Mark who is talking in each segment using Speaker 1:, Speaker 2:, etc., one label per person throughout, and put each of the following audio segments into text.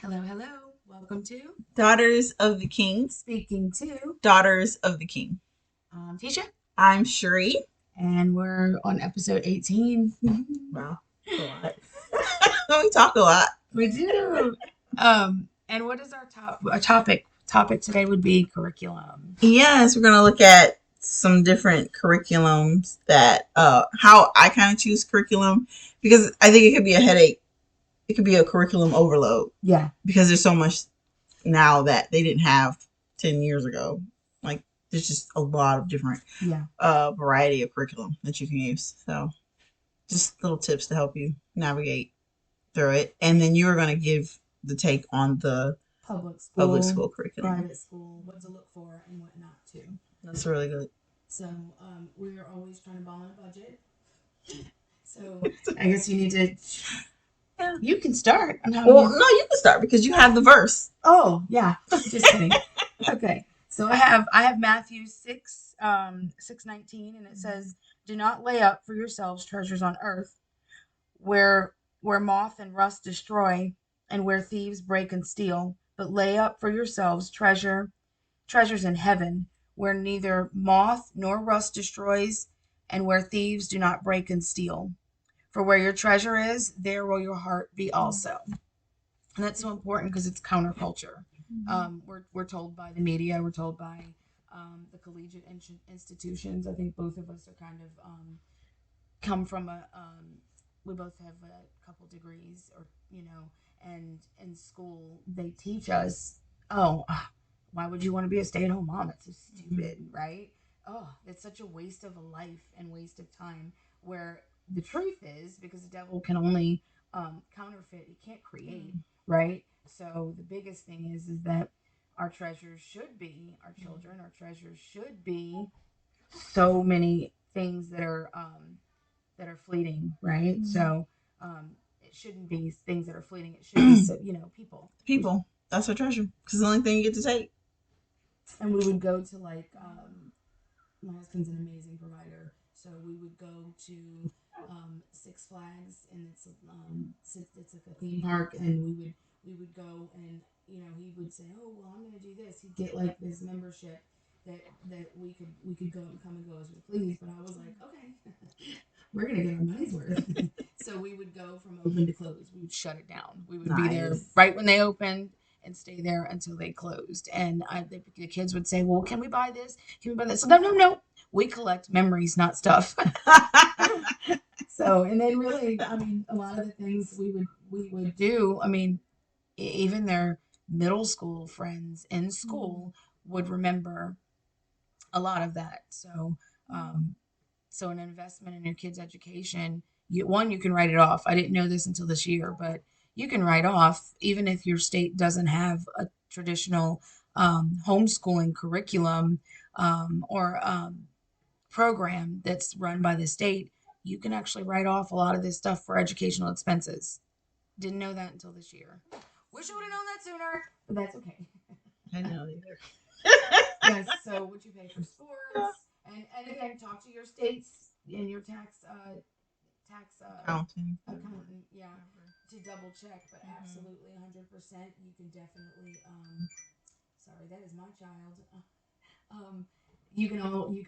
Speaker 1: Hello, hello. Welcome to
Speaker 2: Daughters of the King.
Speaker 1: Speaking to
Speaker 2: Daughters of the King.
Speaker 1: Tisha,
Speaker 2: I'm Sheree.
Speaker 1: and we're on episode 18.
Speaker 2: Wow, that's a lot. We talk a lot.
Speaker 1: We do. And what is our topic? Topic today would be curriculum.
Speaker 2: Yes, we're gonna look at some different curriculums that how I kind of choose curriculum because I think it could be a headache. It could be a curriculum overload.
Speaker 1: Yeah.
Speaker 2: Because there's so much now that they didn't have 10 years ago. Like there's just a lot of different variety of curriculum that you can use. So just little tips to help you navigate through it. And then you're going to give the take on the public school curriculum.
Speaker 1: Private school, what to look for and what not to.
Speaker 2: That's really good.
Speaker 1: So we're always trying to ball on a budget. So I guess you need to... Yeah. You can start.
Speaker 2: No, you can start because you have the verse.
Speaker 1: Oh, yeah. Just kidding. Okay. So I have Matthew 6:19, and it says, "Do not lay up for yourselves treasures on earth, where moth and rust destroy, and where thieves break and steal, but lay up for yourselves treasures in heaven, where neither moth nor rust destroys, and where thieves do not break and steal. For where your treasure is, there will your heart be also." And that's so important because it's counterculture. We're told by the media, we're told by the collegiate institutions. I think both of us are kind of come from we both have a couple degrees, and in school they teach us, why would you want to be a stay-at-home mom? It's so stupid, right? Oh, it's such a waste of a life and waste of time, where the truth is, because the devil can only counterfeit, he can't create, right? So the biggest thing is that our treasures should be our children. Our treasures should be so many things that are fleeting, right? So it shouldn't be things that are fleeting. It should be people.
Speaker 2: People. That's our treasure because it's the only thing you get to take.
Speaker 1: And we would go to my husband's an amazing provider, so we would go to Six Flags, and it's like a theme park, and we would go, and he would say, "Oh, well, I'm going to do this." He'd get like this membership that we could go and come and go as we please. But I was like, okay, we're going to get our money's worth. So we would go from open to close. We would shut it down. We would be there right when they opened and stay there until they closed. And the kids would say, "Well, can we buy this? Can we buy this?" So, no. We collect memories, not stuff. So, and then really, I mean, a lot of the things we would do, I mean, even their middle school friends in school would remember a lot of that. So, so an investment in your kids' education, you can write it off. I didn't know this until this year, but you can write off, even if your state doesn't have a traditional homeschooling curriculum or program that's run by the state. You can actually write off a lot of this stuff for educational expenses. Didn't know that until this year. Wish I would have known that sooner, but that's okay.
Speaker 2: I know either.
Speaker 1: Yes. So what you pay for sports, and again, talk to your states and your tax
Speaker 2: accountant,
Speaker 1: to double check. But absolutely, 100%, you can definitely. Sorry, that is my child. You can always.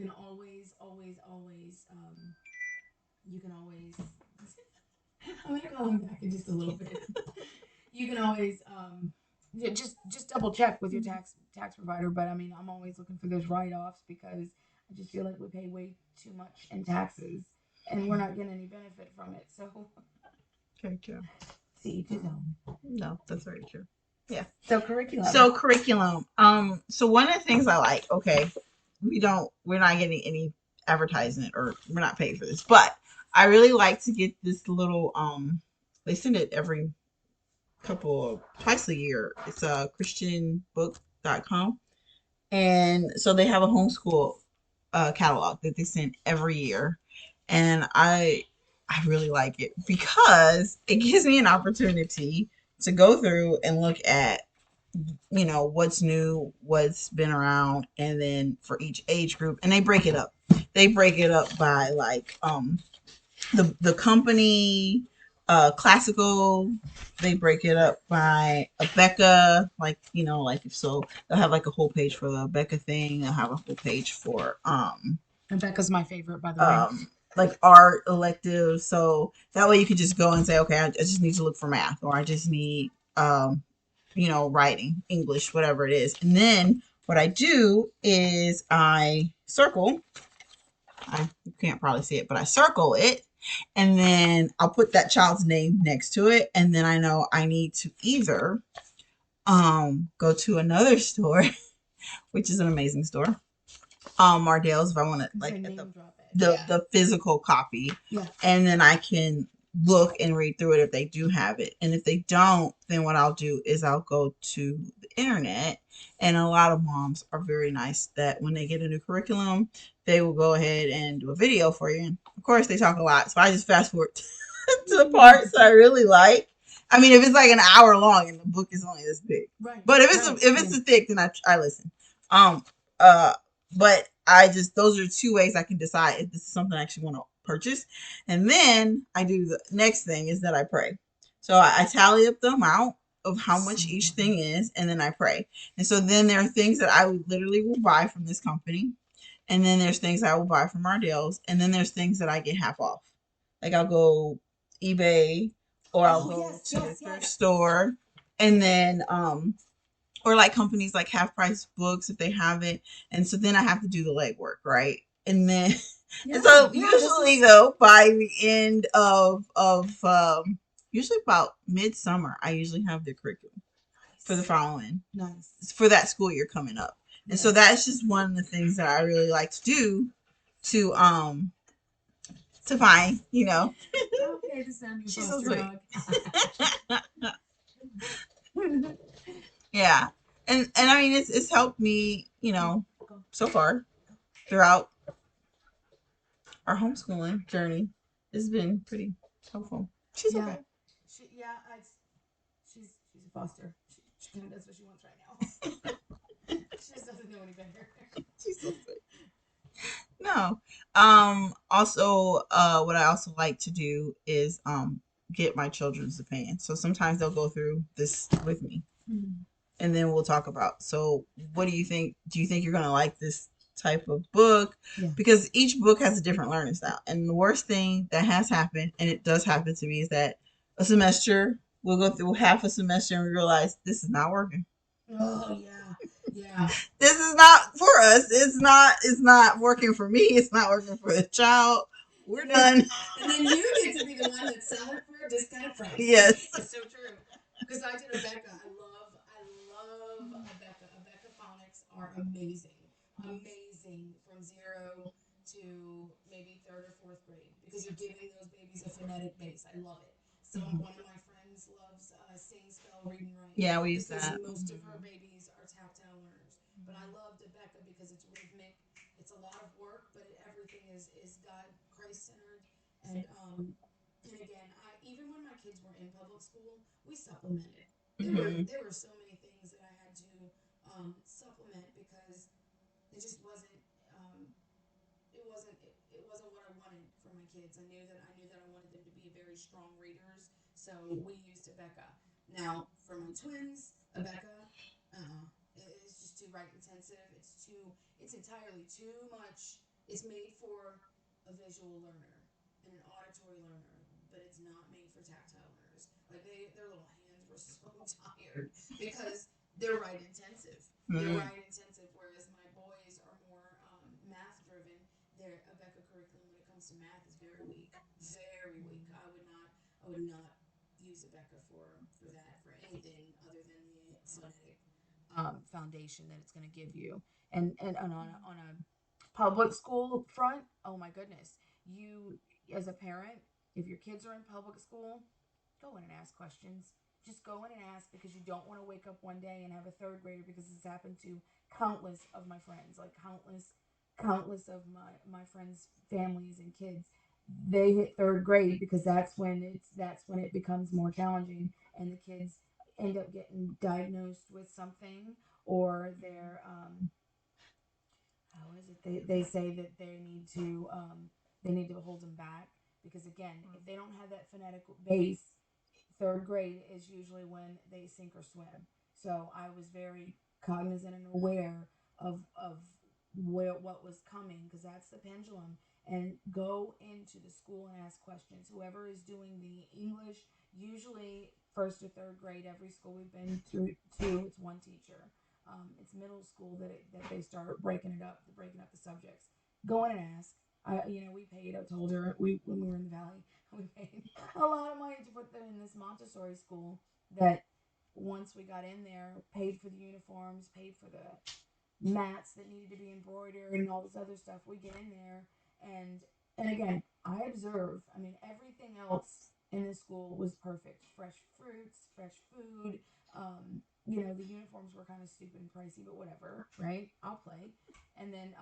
Speaker 1: I'm gonna call him back in just a little bit. You can always just double check with your tax provider. But I mean, I'm always looking for those write-offs because I just feel like we pay way too much in taxes and we're not getting any benefit from it. So
Speaker 2: very true.
Speaker 1: See each his own.
Speaker 2: No, that's very true. Yeah.
Speaker 1: So curriculum.
Speaker 2: So one of the things I like, we're not getting any advertisement or we're not paid for this, but I really like to get this little they send it every twice a year. It's christianbook.com, and so they have a homeschool catalog that they send every year, and I really like it because it gives me an opportunity to go through and look at what's new, what's been around, and then for each age group, and they break it up by like the company, Classical, they break it up by a Becca, like like if so, they'll have like a whole page for the Becca thing. They'll have a whole page for
Speaker 1: Becca's my favorite, by the way.
Speaker 2: like art electives. So that way you could just go and say, okay, I just need to look for math, or I just need writing, English, whatever it is. And then what I do is I circle. You can't probably see it, but I circle it, and then I'll put that child's name next to it, and then I know I need to either go to another store, which is an amazing store, Mardale's, if I want to like at the physical copy,
Speaker 1: Yeah.
Speaker 2: and then I can look and read through it if they do have it, and if they don't, then what I'll do is I'll go to the internet, and a lot of moms are very nice that when they get a new curriculum, they will go ahead and do a video for you. And of course, they talk a lot, so I just fast forward to the parts I really like. I mean, if it's like an hour long and the book is only this big,
Speaker 1: Right.
Speaker 2: But if it's a thick, then I listen. Um. But I just those are two ways I can decide if this is something I actually want to purchase. And then I do the next thing is that I pray. So I tally up the amount of how much each thing is, and then I pray. And so then there are things that I would literally will buy from this company, and then there's things I will buy from Ardell's, and then there's things that I get half off. Like I'll go eBay, or I'll go to the thrift store, and then or like companies like half price books if they have it. And so then I have to do the legwork, right? And then and so usually though by the end of usually about midsummer, I usually have the curriculum for the following for that school year coming up. And so that's just one of the things that I really like to do to find,
Speaker 1: Okay, this sounds
Speaker 2: she's so sweet. Yeah. And I mean it's helped me, so far throughout our homeschooling journey. It's been pretty helpful. She's okay.
Speaker 1: She's a foster. She kind of does what she wants right now. She just doesn't know any better.
Speaker 2: She's so sweet. No. Also, what I also like to do is get my children's opinion. So sometimes they'll go through this with me, and then we'll talk about. So, what do you think? Do you think you're gonna like this type of book?
Speaker 1: Yeah.
Speaker 2: Because each book has a different learning style. And the worst thing that has happened, and it does happen to me, is that a semester we'll go through half a semester and we realize this is not working.
Speaker 1: Oh yeah, yeah.
Speaker 2: This is not for us. It's not working for me. It's not working for the child. We're done.
Speaker 1: And then you get to be the one that's selling for a discounted price.
Speaker 2: Yes.
Speaker 1: It's so true. Because I did a Becca. I love a Becca. A Becca phonics are amazing. Amazing from 0 to maybe third or fourth grade. Because you're giving those babies a phonetic base. I love it. One of my friends loves sing, spell, read, and write.
Speaker 2: Yeah, we use
Speaker 1: Because
Speaker 2: that.
Speaker 1: most of her babies are tactile learners. But I love Becca because it's rhythmic. It's a lot of work, but everything is God Christ centered. And again, I even when my kids were in public school, we supplemented. There were so many things that I had to supplement because it just wasn't it wasn't what I wanted for my kids. I knew that I wanted them to be very strong readers, so we used Becca. Now for my twins, Becca, it's just too write intensive. It's entirely too much. It's made for a visual learner and an auditory learner, but it's not made for tactile learners. Like their little hands were so tired because they're write intensive. They're write intensive, whereas my boys are more math driven. Their Becca curriculum when it comes to math is very weak, very weak. I would not use Becca for that for anything other than the phonetic foundation that it's going to give you. And on a public school front, oh my goodness, you as a parent, if your kids are in public school, go in and ask questions. Just go in and ask because you don't want to wake up one day and have a third grader because this has happened to countless of my friends, like countless of my friends' families and kids. They hit third grade because that's when it becomes more challenging and the kids end up getting diagnosed with something or they're how is it they say that they need to hold them back because again, if they don't have that phonetic base, third grade is usually when they sink or swim. So I was very cognizant and aware of what was coming, because that's the pendulum. And go into the school and ask questions. Whoever is doing the English, usually first or third grade, every school we've been to, it's one teacher. It's middle school that they start breaking up the subjects. Go in and ask. We paid. I told her when we were in the valley, we paid a lot of money to put them in this Montessori school. That once we got in there, paid for the uniforms, paid for the mats that needed to be embroidered and all this other stuff. We get in there, and and again, I observe. I mean, everything else in this school was perfect. Fresh fruits, fresh food. The uniforms were kind of stupid and pricey, but whatever, right? I'll play. And then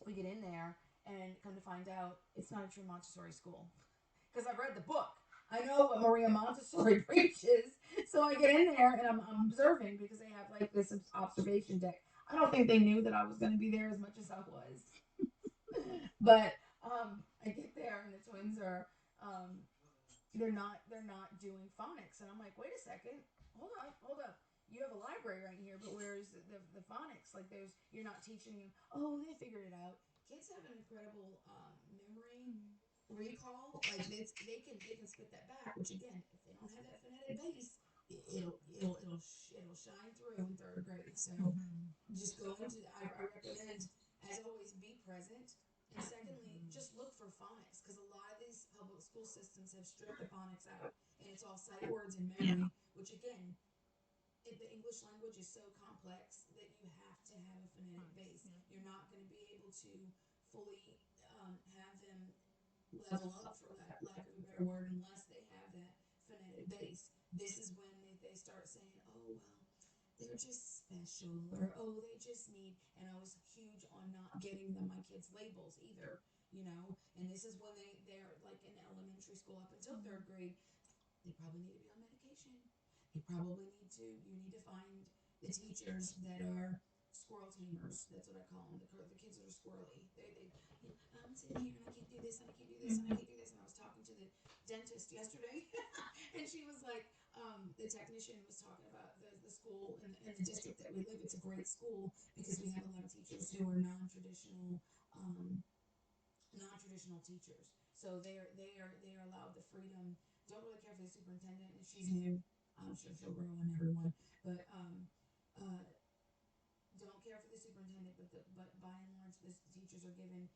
Speaker 1: we get in there, and come to find out, it's not a true Montessori school, because I've read the book. I know what Maria Montessori preaches. So I get in there, and I'm observing, because they have like this observation deck. I don't think they knew that I was going to be there as much as I was. But I get there, and the twins are they're not doing phonics, and I'm like, wait a second, hold up. You have a library right here, but where's the phonics? Like, you're not teaching them. Oh, they figured it out. Kids have an incredible memory recall. Like, they can spit that back. Which again, if they don't have that phonetic base, it'll shine through in third grade. So just go into. I recommend, as always, be present. And secondly, just look for phonics, because a lot of these public school systems have stripped the phonics out, and it's all sight words and
Speaker 2: Yeah.
Speaker 1: memory. Which again, the English language is so complex that you have to have a phonetic base. You're not going to be able to fully have them level up, for lack of a better word, unless they have that phonetic base. This is when they start saying, oh, well, they're just special, or oh, they just need. And I was huge on not getting them my kids labels either. And this is when they're like in elementary school up until third grade. They probably need to be on medication. You need to find the teachers that are squirrel tamers. That's what I call them. The kids that are squirrely. I'm sitting here, and I can't do this, and I can't do this, and I can't do this. And I was talking to the dentist yesterday, and she was like, the technician was talking about the school and the district that we live. It's a great school, because we have a lot of teachers who are non-traditional teachers. So they are allowed the freedom. Don't really care for the superintendent, and she's new. I'm sure she'll grow on everyone, but uh, don't care for the superintendent. But by and large, the teachers are given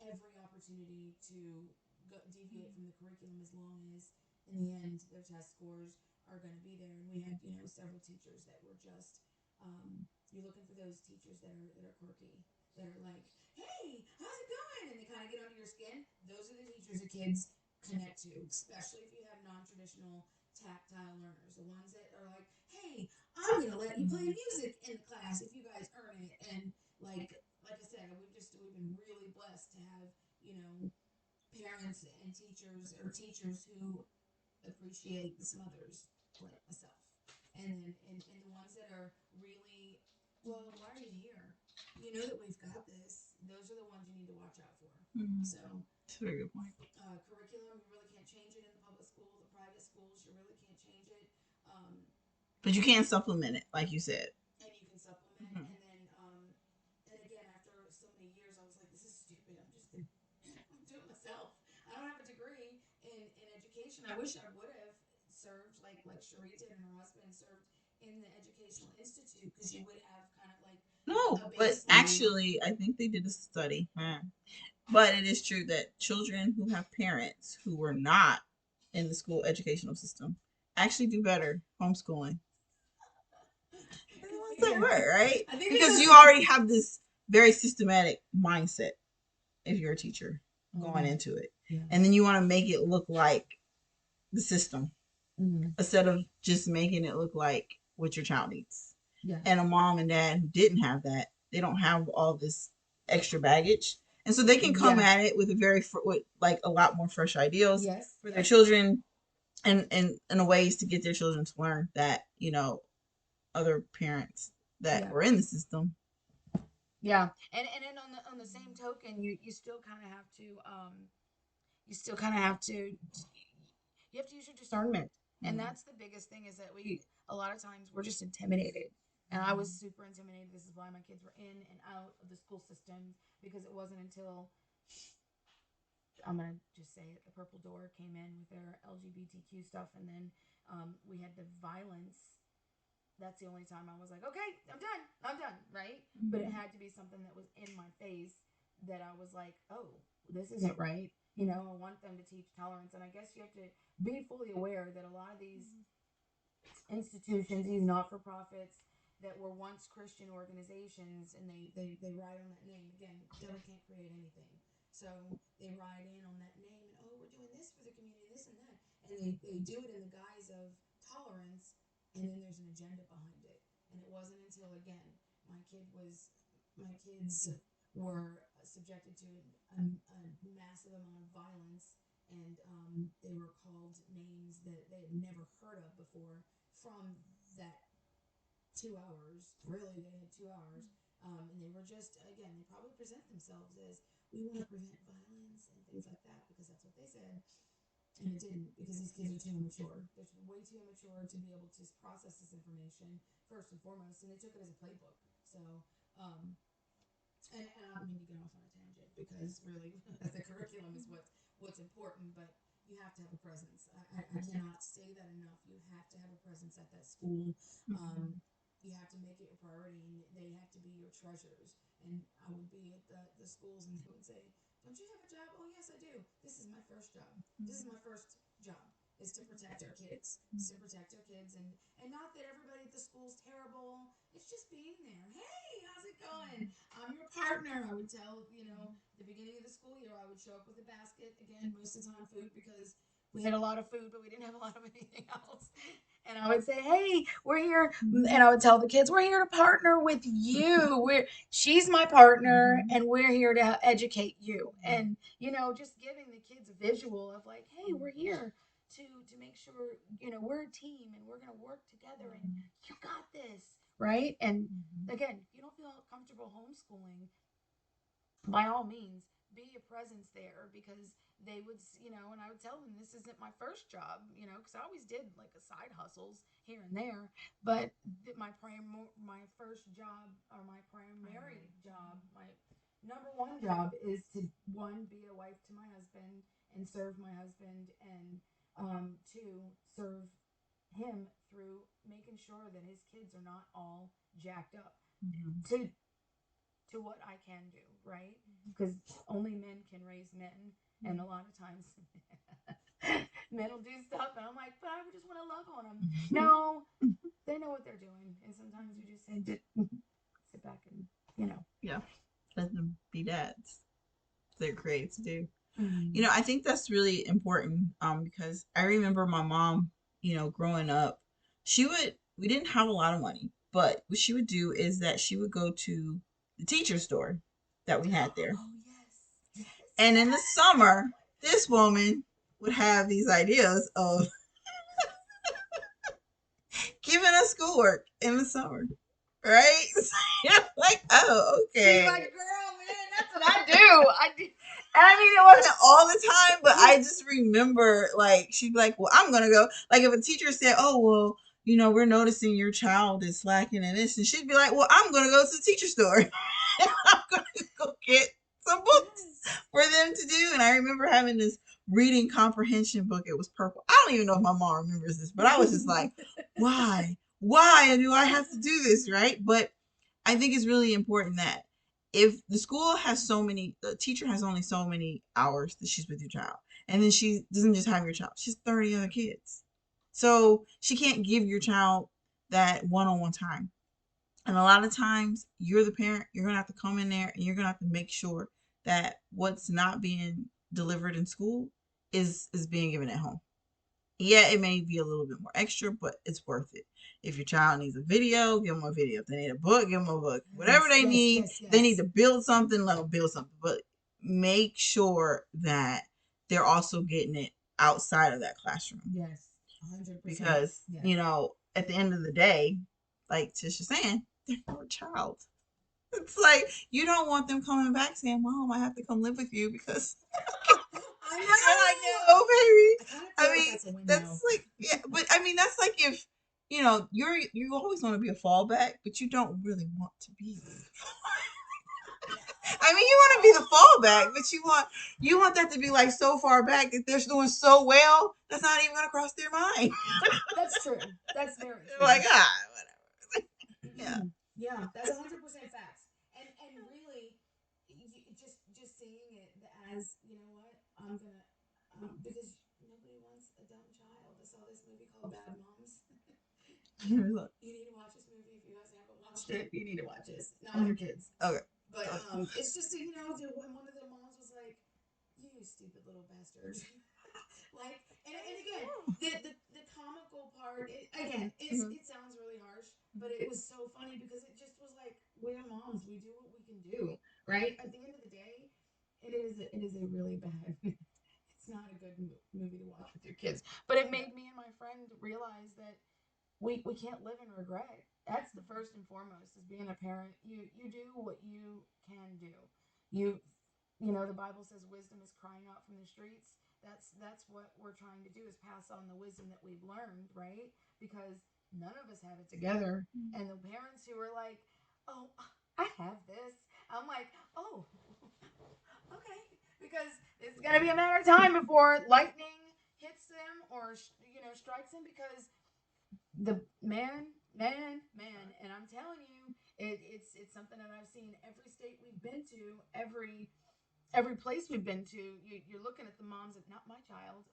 Speaker 1: every opportunity to deviate from the curriculum, as long as in the end their test scores are going to be there. And we had several teachers that were just you're looking for those teachers that are quirky, that are like, hey, how's it going, and they kind of get under your skin. Those are the teachers that kids connect to, especially if you have non-traditional tactile learners, the ones that are like, hey, I'm going to let you play music in the class if you guys earn it. And like I said, we've been really blessed to have you know parents and teachers, or teachers who appreciate the smothers, like myself. And the ones that are really, well, why are you here? You know that we've got this. Those are the ones you need to watch out for.
Speaker 2: Mm-hmm.
Speaker 1: So,
Speaker 2: That's a very good point.
Speaker 1: curriculum, you really can't change it in the public school. The private schools, you really can't change it.
Speaker 2: But you can supplement it, like you said.
Speaker 1: And you can supplement.
Speaker 2: Mm-hmm.
Speaker 1: And again, after so many years, I was like, this is stupid. I'm doing it myself. I don't have a degree in education. I wish I would have served, like Cherie did, and her husband served in the educational institute, because you would have kind of like
Speaker 2: No,
Speaker 1: a
Speaker 2: but
Speaker 1: baseline.
Speaker 2: actually, I think they did a study. But it is true that children who have parents who were not in the school educational system actually do better homeschooling than the ones that were, right?
Speaker 1: I think
Speaker 2: Because
Speaker 1: because
Speaker 2: you already have this very systematic mindset if you're a teacher going into it.
Speaker 1: Yeah.
Speaker 2: And then you want to make it look like the system instead of just making it look like what your child needs.
Speaker 1: Yeah.
Speaker 2: And a mom and dad who didn't have that, they don't have all this extra baggage. And so they can come
Speaker 1: Yeah.
Speaker 2: at it with with like a lot more fresh ideas
Speaker 1: Yes.
Speaker 2: for their children, and a ways to get their children to learn that, other parents that
Speaker 1: Yeah.
Speaker 2: were in the system.
Speaker 1: Yeah. And then on the same token, you still kind of have to you still kind of have to use your discernment. And
Speaker 2: Mm-hmm.
Speaker 1: that's the biggest thing is that we a lot of times we're just intimidated. And I was super intimidated. This is why my kids were in and out of the school system because it wasn't until I'm gonna just say it, the Purple Door came in with their LGBTQ stuff, and then we had the violence. That's the only time I was like, okay, I'm done, right? But it had to be something that was in my face that I was like, oh, this isn't right. I want them to teach tolerance, and I guess you have to be fully aware that a lot of these institutions, these not for profits that were once Christian organizations, and they ride on that name. Again, devil can't create anything. So they ride in on that name, and oh, we're doing this for the community, this and that. And they do it in the guise of tolerance, and then there's an agenda behind it. And it wasn't until, again, my kids were subjected to a massive amount of violence, and they were called names that they had never heard of before from that 2 hours. Really, they had 2 hours. And they were just, again, they probably present themselves as we want to prevent violence and things like that because that's what they said. And it didn't because these kids are too immature. They're way too immature to be able to process this information first and foremost. And they took it as a playbook. So, and I don't mean to get off on a tangent because really the curriculum is what's important, but you have to have a presence. I cannot say that enough. You have to have a presence at that school. You have to make it a priority, and they have to be your treasures. And I would be at the schools, and they would say, "Don't you have a job?" "Oh, yes, I do. This is my first job. This is my first job. Is to protect our kids. It's to protect our kids, and not that everybody at the school is terrible. It's just being there. Hey, how's it going? I'm your partner. I would tell the beginning of the school year, I would show up with a basket again, most of the time food because we had a lot of food, but we didn't have a lot of anything else. And I would say, "Hey, we're here," and I would tell the kids, "We're here to partner with you. She's my partner, and we're here to educate you." And just giving the kids a visual of like, "Hey, we're here to make sure we're a team and we're gonna work together, and you got this, right?" And again, if you don't feel comfortable homeschooling, by all means be a presence there because they would and I would tell them this isn't my first job because I always did like a side hustles here and there, but my first job or my primary job, my number one job is to one be a wife to my husband and serve my husband, and two, serve him through making sure that his kids are not all jacked up to what I can do, right? Because only men can raise men, and a lot of times men will do stuff, and I'm like, but I just want to love on them. No, they know what they're doing, and sometimes we just say, sit back and
Speaker 2: Yeah, let them be dads. They're created to do. I think that's really important because I remember my mom, growing up, we didn't have a lot of money, but what she would do is that she would go to the teacher store that we had there.
Speaker 1: Oh yes,
Speaker 2: And in the summer, this woman would have these ideas of giving us schoolwork in the summer, right? Like, oh, okay.
Speaker 1: She's like, girl, man, that's what I do. I do. And I mean, it wasn't
Speaker 2: all the time, but I just remember, like, she'd be like, well, I'm going to go. Like, if a teacher said, oh, well, we're noticing your child is slacking in this, and she'd be like, well, I'm going to go to the teacher store. And I'm going to go get some books for them to do. And I remember having this reading comprehension book. It was purple. I don't even know if my mom remembers this, but I was just like, why? Why do I have to do this, right? But I think it's really important that if the school has the teacher has only so many hours that she's with your child, and then she doesn't just have your child, she's 30 other kids. So she can't give your child that one-on-one time. And a lot of times you're the parent, you're going to have to come in there and you're going to have to make sure that what's not being delivered in school is being given at home. Yeah, it may be a little bit more extra, but it's worth it. If your child needs a video, give them a video. If they need a book, give them a book. Whatever they need, they need to build something, let them build something. But make sure that they're also getting it outside of that classroom.
Speaker 1: Yes, 100%.
Speaker 2: Because, at the end of the day, like Tisha's saying, they're your child. It's like, you don't want them coming back saying, Mom, I have to come live with you because
Speaker 1: I
Speaker 2: You're like,
Speaker 1: know.
Speaker 2: no, baby.
Speaker 1: I kind of feel
Speaker 2: I
Speaker 1: like
Speaker 2: mean,
Speaker 1: that's a win though.
Speaker 2: that's like, yeah, but I mean, that's like if you always want to be a fallback, but you don't really want to be. I mean, you want to be the fallback, but you want that to be like so far back that they're doing so well that's not even gonna cross their mind.
Speaker 1: That's true. That's very
Speaker 2: They're
Speaker 1: true.
Speaker 2: like, whatever. Yeah.
Speaker 1: Yeah, that's 100% facts. And really, just seeing it as you know what I'm gonna because nobody wants a dumb child. I saw this movie called Bad Moms. You need to watch this movie if you guys haven't watched it. You need to watch this. Not with your kids.
Speaker 2: Okay.
Speaker 1: But it's just when one of the moms was like, "You stupid little bastard," like, and again, the comical part, it sounds really harsh, but it was so funny because it just was like we're moms, we do what we can do, right? At the end of the day, it is a really bad. It's not a good movie to watch with your kids, but it made me and my friend realize that we can't live in regret. That's the first and foremost is being a parent. You do what you can do. You the Bible says wisdom is crying out from the streets. That's what we're trying to do is pass on the wisdom that we've learned, right? Because none of us have it together. And the parents who are like, "Oh, I have this." I'm like, "Oh, okay." Because it's going to be a matter of time before lightning hits them or strikes them because the man, and I'm telling you, it's something that I've seen every state we've been to, every place we've been to. You're looking at the moms that not my child.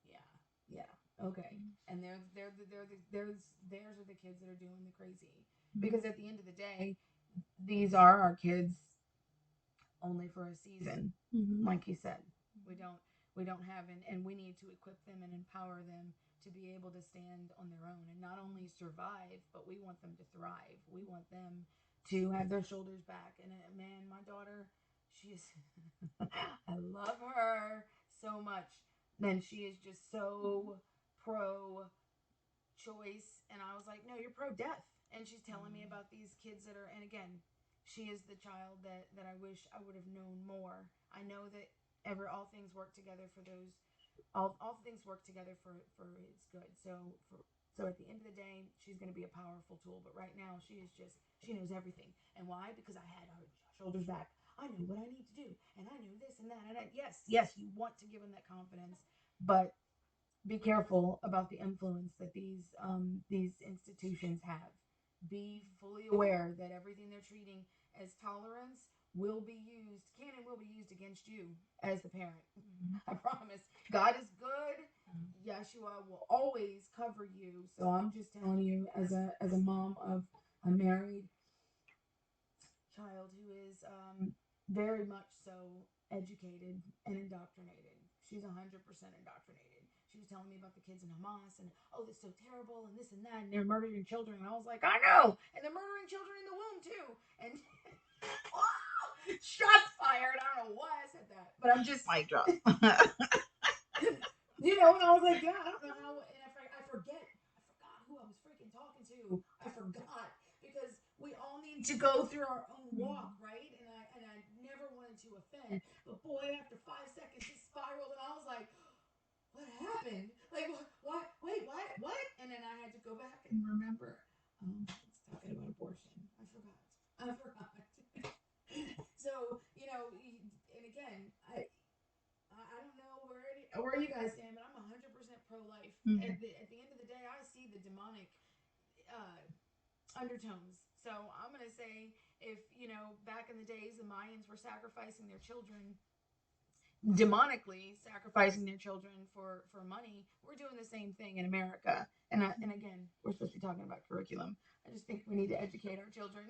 Speaker 1: Yeah, yeah, okay, and theirs are the kids that are doing the crazy because at the end of the day, these are our kids only for a season, like you said. We don't have and we need to equip them and empower them to be able to stand on their own and not only survive, but we want them to thrive. We want them to have their shoulders back. And man, my daughter, she's I love her so much. And she is just so pro choice. And I was like, no, you're pro death. And she's telling me about these kids that are, and again, she is the child that I wish I would have known more. I know that all things work together for those all things work together for its good. So at the end of the day, she's going to be a powerful tool. But right now, she knows everything. And why? Because I had her shoulders back. I know what I need to do, and I know this and that. And yes, you want to give them that confidence, but be careful about the influence that these institutions have. Be fully aware that everything they're treating as tolerance will be used against you as the parent. I promise. God is good. Yeshua will always cover you. So I'm just telling you, as a mom of a married child who is very much so educated and indoctrinated. She's 100% indoctrinated. She was telling me about the kids in Hamas and oh, this is so terrible and this and that and they're murdering children and I was like, I know, and they're murdering children in the womb too. And shots fired. I don't know why I said that, but I'm just
Speaker 2: Mic drop.
Speaker 1: And I was like, yeah, I don't know how, and I forgot who I was freaking talking to. I forgot because we all need to go through our own walk, right? And I never wanted to offend, but boy, after 5 seconds, it spiraled, and I was like, what happened? Like, what? Wait, what? And then I had to go back and remember. It's talking about abortion. I forgot. So and again, I don't know where you guys stand, but I'm 100% pro life. At the end of the day, I see the demonic uh, undertones. So I'm gonna say if back in the days the Mayans were sacrificing their children demonically sacrificing their children for money, we're doing the same thing in America. And again, we're supposed to be talking about curriculum. I just think we need to educate our children.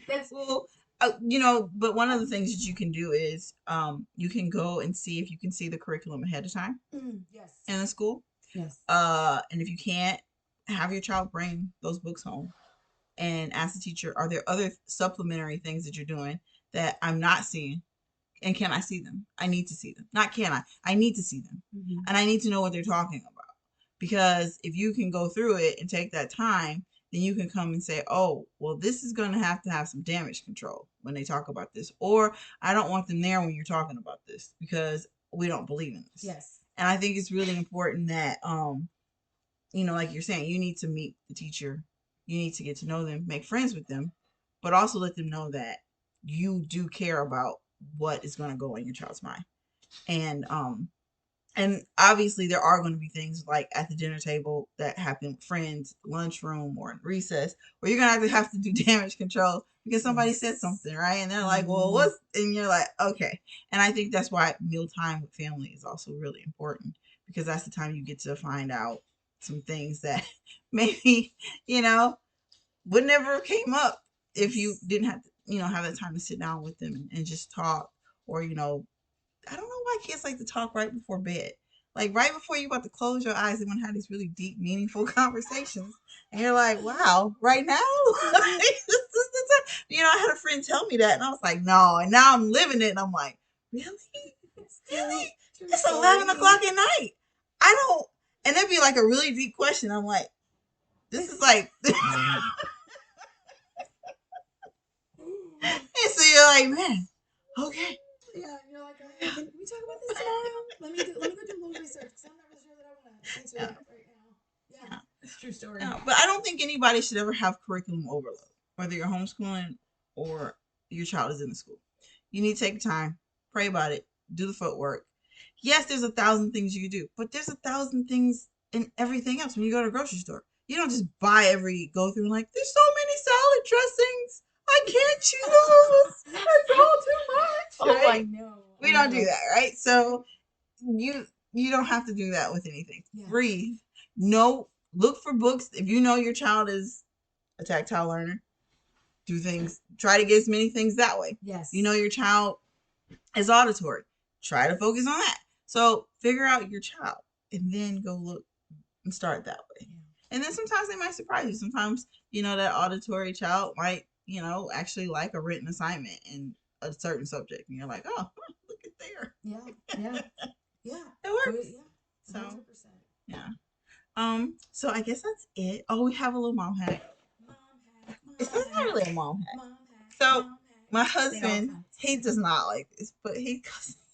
Speaker 1: That's
Speaker 2: Well, but one of the things that you can do is you can go and see if you can see the curriculum ahead of time
Speaker 1: yes,
Speaker 2: in the school.
Speaker 1: yes.
Speaker 2: And if you can't, have your child bring those books home and ask the teacher, are there other supplementary things that you're doing that I'm not seeing? And can I see them? I need to see them. Not can I need to see them. And I need to know what they're talking about. Because if you can go through it and take that time, then you can come and say, oh, well, this is going to have some damage control when they talk about this. Or I don't want them there when you're talking about this because we don't believe in this.
Speaker 1: Yes.
Speaker 2: And I think it's really important that, like you're saying, you need to meet the teacher. You need to get to know them, make friends with them, but also let them know that you do care about what is going to go in your child's mind. And obviously there are going to be things like at the dinner table that happen with friends, lunchroom, or in recess, where you're going to have to do damage control because somebody said something, right? And they're like, well, what's, and you're like, okay. And I think that's why mealtime with family is also really important, because that's the time you get to find out some things that maybe, would never have came up if you didn't have to, have that time to sit down with them and just talk. Or, I don't know why kids like to talk right before bed. Like right before you're about to close your eyes, they want to have these really deep, meaningful conversations. And you're like, wow, right now? I had a friend tell me that, and I was like, no. And now I'm living it, and I'm like, really? Really? It's 11 o'clock at night. I don't. And that'd be like a really deep question. I'm like, this is like. And so you're like, man, okay.
Speaker 1: Yeah, you're like, hey, can we talk about this tomorrow? Let me go do a little research because I'm not really sure that I want to answer that right now. Yeah, it's a true story.
Speaker 2: Yeah, but I don't think anybody should ever have curriculum overload, whether you're homeschooling or your child is in the school. You need to take time, pray about it, do the footwork. Yes, there's 1,000 things you can do, but there's 1,000 things in everything else. When you go to a grocery store, you don't just buy go through and like, there's so many salad dressings. I can't choose. It's all too much.
Speaker 1: Oh,
Speaker 2: right?
Speaker 1: I know.
Speaker 2: We don't do that, right? So you don't have to do that with anything. Yeah. Breathe. No, look for books. If you know your child is a tactile learner, do things. Try to get as many things that way.
Speaker 1: Yes.
Speaker 2: You know your child is auditory. Try to focus on that. So figure out your child and then go look and start that way. Yeah. And then sometimes they might surprise you. Sometimes, that auditory child might, actually like a written assignment in a certain subject. And you're like, oh, look at there.
Speaker 1: Yeah. Yeah.
Speaker 2: It works.
Speaker 1: Yeah. 100%.
Speaker 2: So, yeah. So I guess that's it. Oh, we have a little mom hack. It's not really a mom hack. So my husband, he does not like this, but he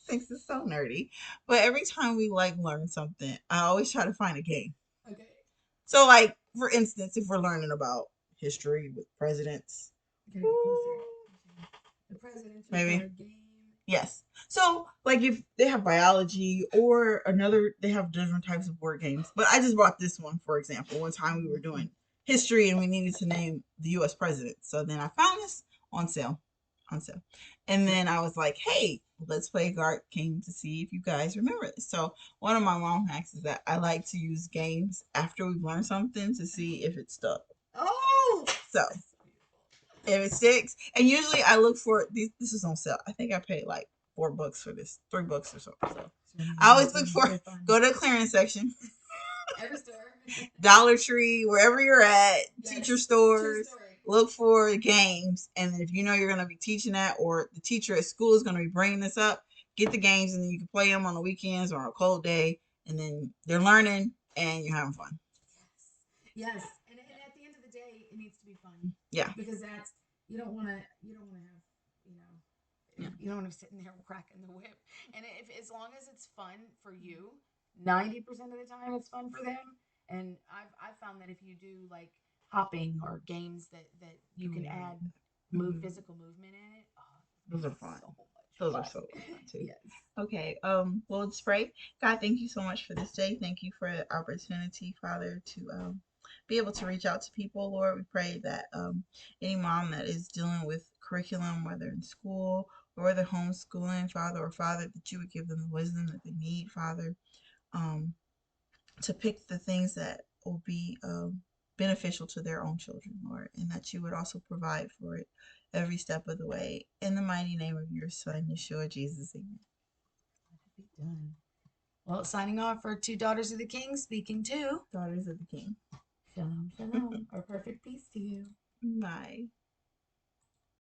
Speaker 2: thinks it's so nerdy. But every time we learn something, I always try to find a game.
Speaker 1: Okay.
Speaker 2: So for instance, if we're learning about history with presidents.
Speaker 1: Okay, closer. The presidential
Speaker 2: maybe.
Speaker 1: Card game.
Speaker 2: Yes. So if they have biology or they have different types of word games. But I just brought this one, for example. One time we were doing history and we needed to name the U.S. president. So then I found this on sale. And then I was like, hey, let's play a card game to see if you guys remember this. So one of my mom hacks is that I like to use games after we've learned something to see if it stuck.
Speaker 1: Oh!
Speaker 2: So if it sticks, and usually I look for these. This is on sale. I think I paid like $4 for this, $3 or something. So I always look for go to the clearance section.
Speaker 1: Every store.
Speaker 2: Dollar Tree, wherever you're at, yes. Teacher stores. Look for games, and if you know you're going to be teaching that, or the teacher at school is going to be bringing this up, get the games, and then you can play them on the weekends or on a cold day, and then they're learning and you're having fun.
Speaker 1: Yes. And at the end of the day, it needs to be fun.
Speaker 2: Yeah.
Speaker 1: Because you don't want to have, you don't want to be sitting there cracking the whip. And as long as it's fun for you, 90% of the time it's fun for them. And I've found that if you do hopping or games that you can add physical movement in it,
Speaker 2: those are fun. Those are so fun too. Yes. Okay. Well, let's pray. God, thank you so much for this day. Thank you for the opportunity, Father, to be able to reach out to people. Lord, we pray that any mom that is dealing with curriculum, whether in school or whether homeschooling, Father, that you would give them the wisdom that they need, Father, to pick the things that will be beneficial to their own children, Lord, and that you would also provide for it every step of the way. In the mighty name of your Son, Yeshua, Jesus, amen.
Speaker 1: Be done. Well, signing off for 2 Daughters of the King, speaking to
Speaker 2: Daughters of the King.
Speaker 1: Shalom, shalom, or perfect peace to you.
Speaker 2: Bye.